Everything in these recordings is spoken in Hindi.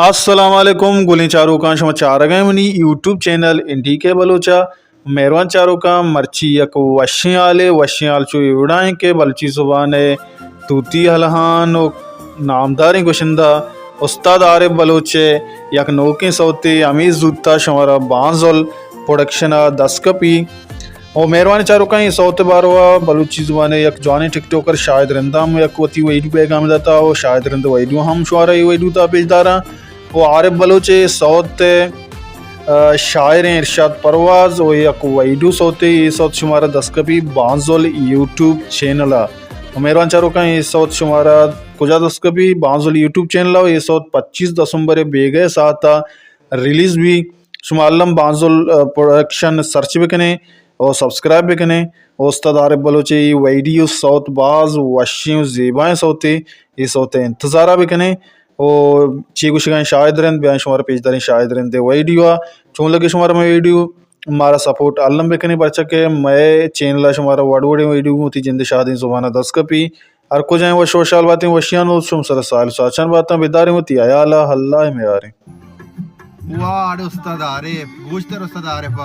असलकुम गुली चारों का समाचार गए मनी यूट्यूब चैनल इंडी के बलोचा मेहरबान चारों का मर्ची यक वशियाल चो उड़ाएं के बलची जुबान तूती हलहान नामदारी गुशिंदा उस्ताद आरिफ बलोचे यक नोके सौते अमीज जूता शमारा बांजल प्रोडक्शन दस्कपी और मेहरबानी चारों का सौते बारवा बलूची जुबान यक जवानी टिकटॉकर शायद रंदा हम यक वती वैडू पैगाम दाता हो शायद रंद वैडू हम शुआरा वैडू ता पेजदारा वो आरिफ बलोचे सौत शायर इरशाद परवाज वो यक वैडू सौते ये सौत शुमारा दस्कपी बांजोल यूट्यूब चैनल मेहरबान चारों का सौत शुमारा कुजा दस्कपी बांजोल यूट्यूब चैनल ये सौत 25 दिसंबर बेगे साथ रिलीज भी शुमालम बांजोल प्रोडक्शन सर्च भी कने और सब्सक्राइब भी कने उस्ताद आरिफ बलोचे वीडियो सौत बाज वशियों जेबाएं सौते ये सौते इंतज़ारा भी कने और चीकू शिकाएं शायद रंद बयान शुमारा पेजदारी शायद रंदे वीडियो चूँ लगे शुमारा में वीडियो हमारा सपोर्ट आलम भी कने बच्चा के मैं चैनल शुमारा वड़ वीडियो होती जिंद शादी जुबाना दस्कपी और कुछ हैं वो सोशल बातें वशियान शुम सर साल साचन बातें बेदारी होती आयाला हल्ला में आ रहे वाड़ उस्ताद आरिफ गुश्तर उस्ताद आरिफ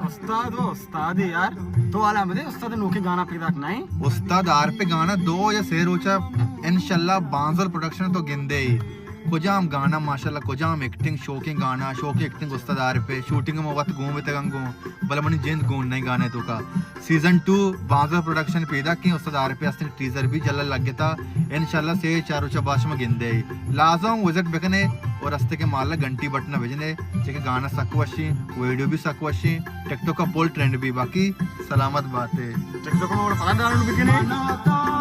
उस्ताद वो उस्ताद है यार तो वाला मदे उस्ताद नोके गाना पैदा नहीं उस्ताद आरिफ पे गाना दो या शेर ऊंचा इंशाल्लाह बांजल प्रोडक्शन तो गिंदे ही कुजाम गाना माशाल्लाह कुजाम एक्टिंग शौकी गाना शौकी एक्टिंग उस्ताद आरिफ पे शूटिंग में वक्त घूम में तक घूम बला मनी जिंद घूम नहीं गाने तो का सीजन 2 बांजल प्रोडक्शन पैदा की उस्ताद आरिफ पे अस्ते टीजर भी जल्ला लग गया था इंशाल्लाह से चारों चबाश में गिंदे ही लाजम विजिट बेकने और रस्ते के माल घंटी बटना भेजने जेके गाना सकवशी वीडियो भी सकवशी टिकटॉक का पोल ट्रेंड भी बाकी सलामत बात है टिकटॉक में और पता डालने भी के नहीं